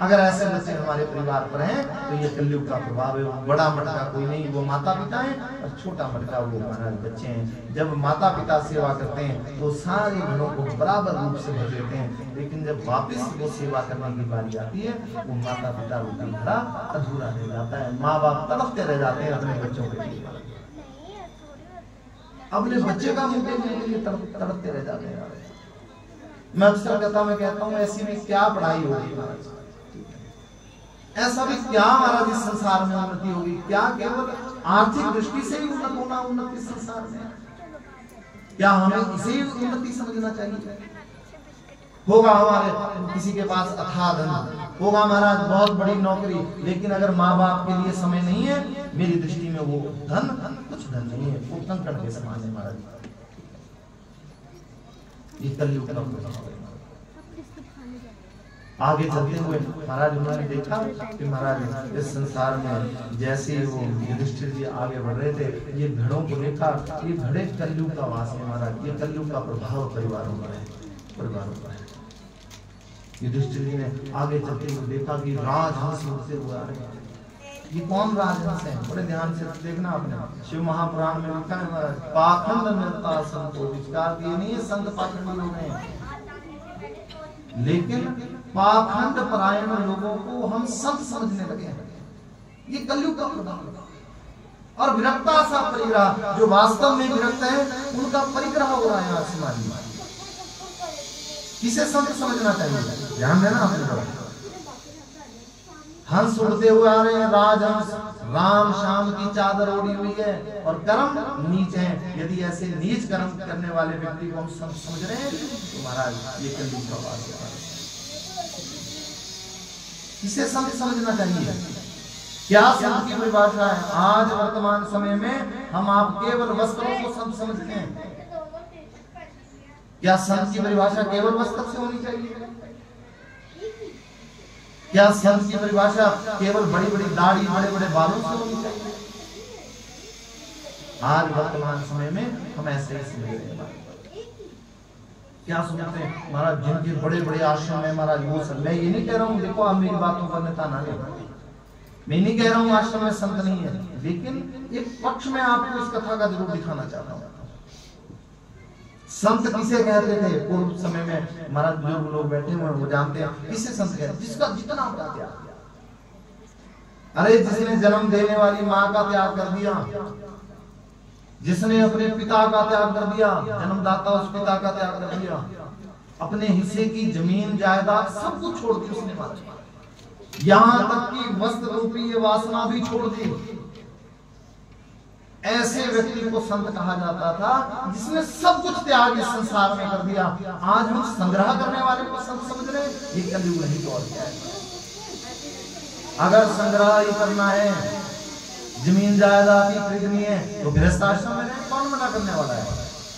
अगर ऐसे बच्चे हमारे परिवार पर हैं तो ये कलयुग का प्रभाव है। बड़ा मटका कोई नहीं, वो माता पिता है, और छोटा मटका वो हमारे बच्चे हैं। जब माता पिता सेवा करते हैं तो सारे घरों को बराबर रूप से भर देते हैं, लेकिन जब वापस वो सेवा करने की बारी आती है वो माता पिता रूपी घड़ा अधूरा रह जाता है। माँ बाप तड़पते रह जाते हैं अपने बच्चों के लिए, अपने बच्चे का मुंह देखने के लिए तड़पते रह जाते हैं। मैं अक्सर कहता हूँ ऐसी में क्या पढ़ाई होगी महाराज, ऐसा भी क्या महाराज इस संसार में उन्नति होगी? क्या केवल आर्थिक दृष्टि से ही उन्नत होना उन्नति संसार में? क्या हमें इसे ही उन्नति समझना चाहिए? होगा हमारे किसी के पास अथाह धन, होगा महाराज बहुत बड़ी नौकरी, लेकिन अगर माँ बाप के लिए समय नहीं है, मेरी दृष्टि में वो धन कुछ धन नहीं है, वो कंकड़ के समान है महाराज। ये कलयुग का प्रभाव है। आगे चलते हुए महाराज उन्होंने देखा कि महाराज इस संसार में जैसे वो युधिष्ठिर जी आगे बढ़ रहे थे, ये घड़ों को देखा, ये घड़े कलयुग का वास है महाराज, ये कलयुग का प्रभाव परिवारों पर है। युधिष्ठिर जी ने आगे चलते हुए देखा कि राजहंस उड़ते हुए आ रहे हैं। ये कौन राजहंस है? बड़े ध्यान से देखना आपने, शिव महापुराण में लिखा है महाराज, पाखंड निर्ता संतो विचार ये नहीं है संत पाखंडी हो गए हैं, लेकिन पाखंड परायण लोगों को हम संत समझने लगे हैं। ये कलयुग का प्रभाव। और विरक्ता सा परिग्रह, जो वास्तव में विरक्त है उनका परिग्रह हो रहा है आसमानी। किसे संत समझना चाहिए? ध्यान देना आपने। हंस उड़ते हुए आ रहे हैं, राजहंस, राम शाम की चादर ओढ़ी हुई है और कर्म नीच है। यदि ऐसे नीच कर्म करने वाले व्यक्ति को हम संत समझ रहे हैं तो महाराज ये कलयुग का वास है। किसे संत समझना चाहिए? क्या संत की परिभाषा है? आज वर्तमान समय में हम आप केवल वस्त्रों को संत समझते हैं। क्या संत की परिभाषा केवल वस्त्र से होनी चाहिए? क्या संत की परिभाषा केवल बड़ी बड़ी दाढ़ी बड़े बड़े बालों से होनी चाहिए? आज वर्तमान समय में हम ऐसे ही समझ रहे हैं। क्या समझते हैं महाराज? जिनके बड़े बड़े आश्रम है महाराज, वो सब। मैं ये नहीं कह रहा हूँ, देखो आप मेरी बातों पर ताना ले, मैं नहीं कह रहा हूँ आश्रम में संत नहीं है, लेकिन एक पक्ष में आपको इस कथा का जरूर दिखाना चाहता हूँ। संत किसे कहते थे पूर्व समय में? महाराज बुजुर्ग लोग बैठे हुए वो जानते हैं किसे संत कहते? जिसका जितना होता त्याग। अरे जिसने जन्म देने वाली माँ का त्याग कर दिया, जिसने अपने पिता का त्याग कर दिया, जन्मदाता उस पिता का त्याग कर दिया, अपने हिस्से की जमीन जायदाद सब कुछ छोड़ दी उसने महाराज, यहाँ तक कि वस्त्र रूपी ये वासना भी छोड़ दी। ऐसे व्यक्ति को संत कहा जाता था जिसने सब कुछ त्याग इस संसार में कर दिया। आज हम संग्रह करने वाले को संत समझ रहे हैं, ये कलयुग नहीं तो और क्या है। अगर संग्रह ही करना है, जमीन जायदाद ही खरीदनी है तो गृहस्थाश्रम में रहे, कौन मना करने वाला है?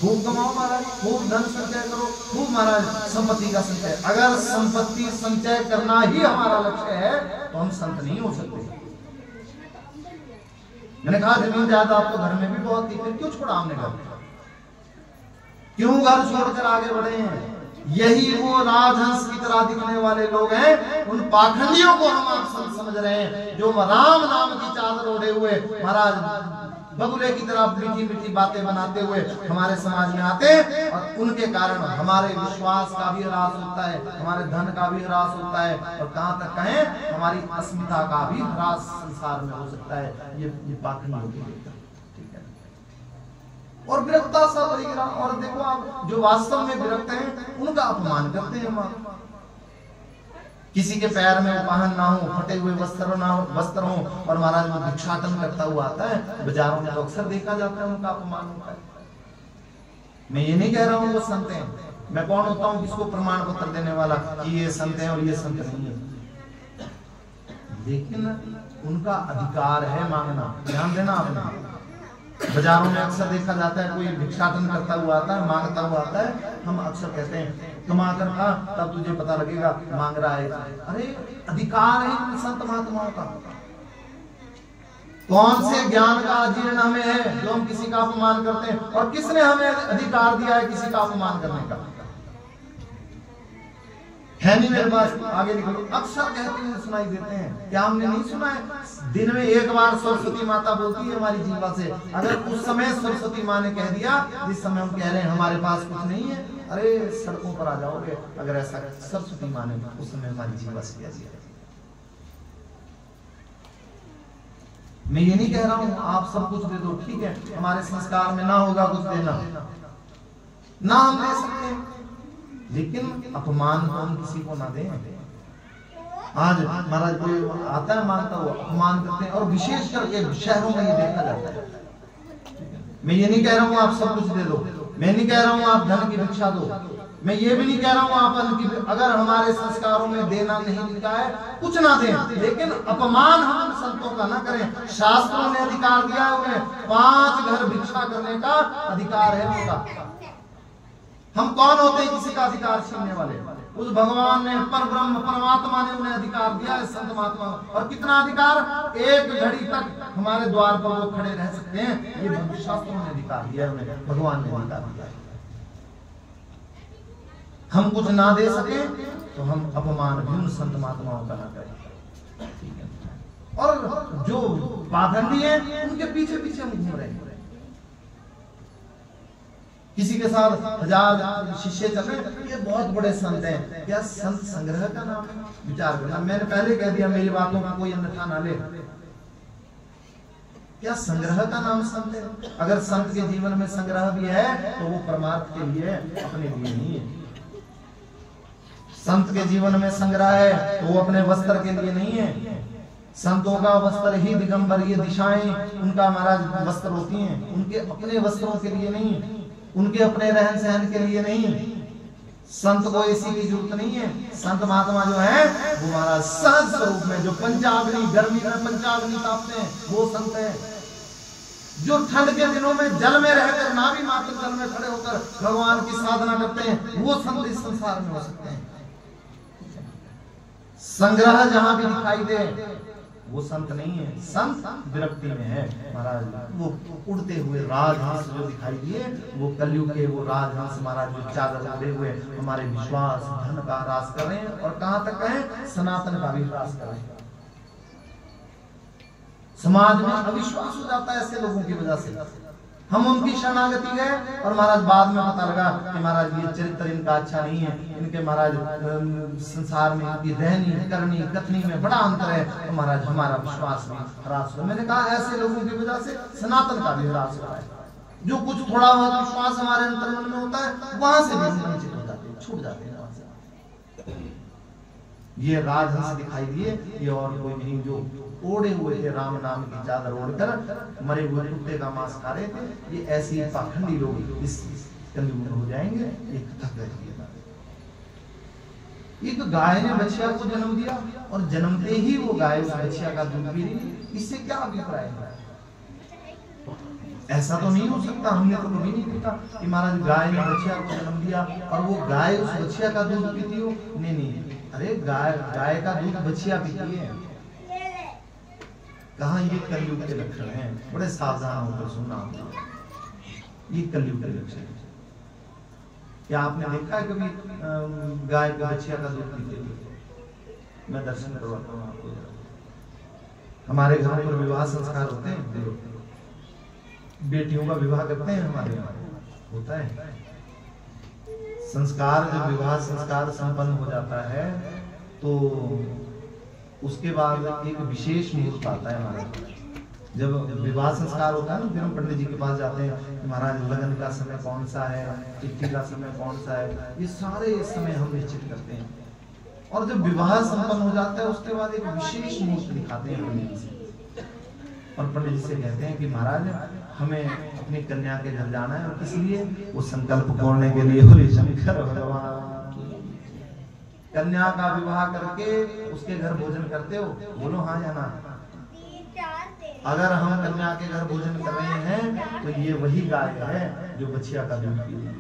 खूब कमाओ महाराज, खूब धन संचय करो, खूब महाराज संपत्ति का संचय। अगर संपत्ति संचय करना ही हमारा लक्ष्य है तो हम संत नहीं हो सकते। मैंने कहा जमीन जायदाद आपको घर में भी बहुत थी, फिर क्यों छोड़ा हमने घर? क्यों घर छोड़कर आगे बढ़े हैं? यही वो राजहंस की तरह दिखने वाले लोग हैं, उन पाखंडियों को हम आप संत समझ रहे हैं, जो राम नाम की चादर ओढ़े हुए महाराज बगुले की तरह मीठी मीठी बातें बनाते हुए हमारे समाज में आते हैं, और उनके कारण हमारे विश्वास का भी ह्रास होता है, हमारे धन का भी ह्रास होता है, और कहां तक कहें हमारी अस्मिता का भी ह्रास संसार में हो सकता है। ये पाखंडियों की ठीक है। और विरक्ता सा परिग्रह, और देखो आप जो वास्तव में विरक्त हैं उनका अपमान करते हैं हम। किसी के पैर में उपहन ना हो, फटे हुए वस्त्र हो, और महाराज वो भिक्षाटन करता हुआ आता है बाजारों में, तो अक्सर देखा जाता है उनका अपमान होता है। मैं ये नहीं कह रहा हूँ वो संत हैं, मैं कौन होता हूँ किसको प्रमाण पत्र देने वाला कि ये संत है और ये संत नहीं है, लेकिन उनका अधिकार है मांगना। ध्यान देना आपने, बाजारों में अक्सर देखा जाता है कोई भिक्षाटन करता हुआ आता है, मांगता हुआ आता है, हम अक्सर कहते हैं कमा कर खा तब तुझे पता लगेगा मांग रहा है। अरे अधिकार है संत महात्माओं का। कौन से ज्ञान का अजीर्ण हमें है जो हम किसी का अपमान करते हैं? और किसने हमें अधिकार दिया है किसी का अपमान करने का? है नहीं मेरे पास, आगे निकलो। अक्सर कहते हैं, सुनाई देते हैं, क्या हमने नहीं सुना है? दिन में एक बार सरस्वती माता बोलती है हमारी जीवा से। अगर उस समय सरस्वती माँ ने कह दिया, जिस समय हम कह रहे हैं हमारे पास कुछ नहीं है, अरे सड़कों पर आ जाओगे, अगर ऐसा सरस्वती माँ ने उस समय हमारी जीवा से कह दिया। मैं ये नहीं कह रहा हूं आप सब कुछ दे दो, ठीक है, हमारे संस्कार में ना होगा कुछ देना, ना हम दे सकते हैं, लेकिन अपमान तो हम किसी को ना दें। आज महाराज कोई आता है मानता हुआ, अपमान करते हैं, और विशेष करके शहरों में ये देखा जाता है। मैं ये नहीं कह रहा हूँ आप सब कुछ दे दो, मैं नहीं कह रहा हूँ आप धन की भिक्षा दो, मैं ये भी नहीं कह रहा हूँ आप अन्न की, अगर हमारे संस्कारों में देना नहीं लिखा है कुछ ना दें, लेकिन अपमान हम संतों का ना करें। शास्त्रों ने अधिकार दिया है उन्हें, 5 घर भिक्षा करने का अधिकार है उनका। हम कौन होते हैं किसी का अधिकार छीनने वाले? उस भगवान ने, पर ब्रह्म परमात्मा ने उन्हें अधिकार दिया है, संत महात्मा। और कितना अधिकार? 1 घड़ी तक हमारे द्वार पर वो खड़े रह सकते हैं, ये शास्त्रों ने अधिकार दिया है उन्हें, भगवान ने अधिकार दिया है। हम कुछ ना दे सके तो हम अपमान भी उन संत महात्माओं का ना करें, ठीक है। और जो पाखंडी हैं उनके पीछे पीछे हम घूम रहे हैं। किसी के साथ 1000 शिष्य चल रहे हैं, ये बहुत बड़े संत हैं, क्या संत संग्रह का नाम है? विचार करना। मैंने पहले कह दिया, मेरी बातों का कोई अन्यथा ना ले। क्या संग्रह का नाम संत है? अगर संत के जीवन में संग्रह भी है तो वो परमार्थ के लिए, अपने लिए नहीं है। संत के जीवन में संग्रह है तो वो अपने वस्त्र के लिए नहीं है। संतों का वस्त्र ही दिगंबर, ये दिशाएं उनका महाराज वस्त्र होती हैं, उनके अपने वस्त्रों के लिए नहीं, उनके अपने रहन सहन के लिए नहीं। संत को इसी की जरूरत नहीं है। संत महात्मा जो है वो महाराज सहज स्वरूप में, जो पंचाग्नि, गर्मी में पंचाग्नि तापते हैं, वो संत है। जो ठंड के दिनों में जल में रहकर, नाभि मात्र जल में खड़े होकर भगवान की साधना करते हैं, वो संत इस संसार में हो सकते हैं। संग्रह जहां भी दिखाई दे वो संत नहीं है, संत विरक्ति में है महाराज। वो उड़ते हुए राजहंस जो दिखाई दिए, वो कलयुग के वो राजहंस महाराज, जो चादर उड़े हुए हमारे विश्वास धन का ह्रास कर रहे हैं, और कहां तक है? सनातन का भी ह्रास कर रहे हैं। समाज में अविश्वास हो जाता है ऐसे लोगों की वजह से। हम उनकी शरणागति गए और महाराज बाद में पता लगा कि महाराज ये चरित्र इनका अच्छा नहीं है, इनके महाराज संसार में इनकी रहनी करनी कथनी में बड़ा अंतर है, तो महाराज हमारा विश्वास भी ह्रास हुआ। मैंने कहा ऐसे लोगों की वजह से सनातन का भी ह्रास हो रहा है। जो कुछ थोड़ा बहुत विश्वास हमारे अंतर्मन में होता है, वहां से भी वंचित हो जाते हैं, छूट जाते हैं वहां से। ये राजहंस दिखाई दिए, ये और कोई नहीं, जो ओढ़े हुए थे राम नाम की चादर ओढ़कर मरे हुए कुत्ते का मांस खा रहे थे। ये ऐसी पाखंडी लोग इस कलयुग में हो जाएंगे। एक कथा एक गाय ने बछिया को जन्म दिया और जन्मते ही वो गाय उस बछिया का दूध पी रही। इससे क्या अभिप्राय है? ऐसा तो नहीं हो सकता, हमने तो कभी नहीं देखा कि महाराज गाय ने बछिया को जन्म दिया और वो गाय उस बछिया का दूध पीती हो। नहीं, अरे गाय का दूध बछिया पीती है। कहा ये कलयुग के लक्षण हैं, बड़े सावधान होकर सुनना होगा। ये कलयुग के लक्षण है। क्या आपने देखा है कभी गाय को बछिया का दूध पीते हुए? मैं दर्शन करवाता हूँ आपको। हमारे घरों पर विवाह संस्कार होते हैं, बेटियों का विवाह करते हैं, हमारे यहाँ होता है संस्कार। जब विवाह संस्कार संपन्न हो जाता है तो उसके बाद एक विशेष मुहूर्त आता है हमारे। जब विवाह संस्कार होता है ना, फिर हम पंडित जी के पास जाते हैं कि महाराज लगन का समय कौन सा है, चिट्ठी का समय कौन सा है, ये सारे समय हम निश्चित करते हैं। और जब विवाह संपन्न हो जाता है उसके बाद एक विशेष मुहूर्त दिखाते हैं पंडित जी से, और पंडित जी से कहते हैं कि महाराज हमें अपनी कन्या के घर जाना है, और इसलिए वो संकल्प खोलने के लिए बोले शंकर भगवान, कन्या का विवाह करके उसके घर भोजन करते हो? बोलो हाँ या ना। अगर हम कन्या के घर भोजन कर रहे हैं तो ये वही गाय है जो बछिया का दूध पी रही है।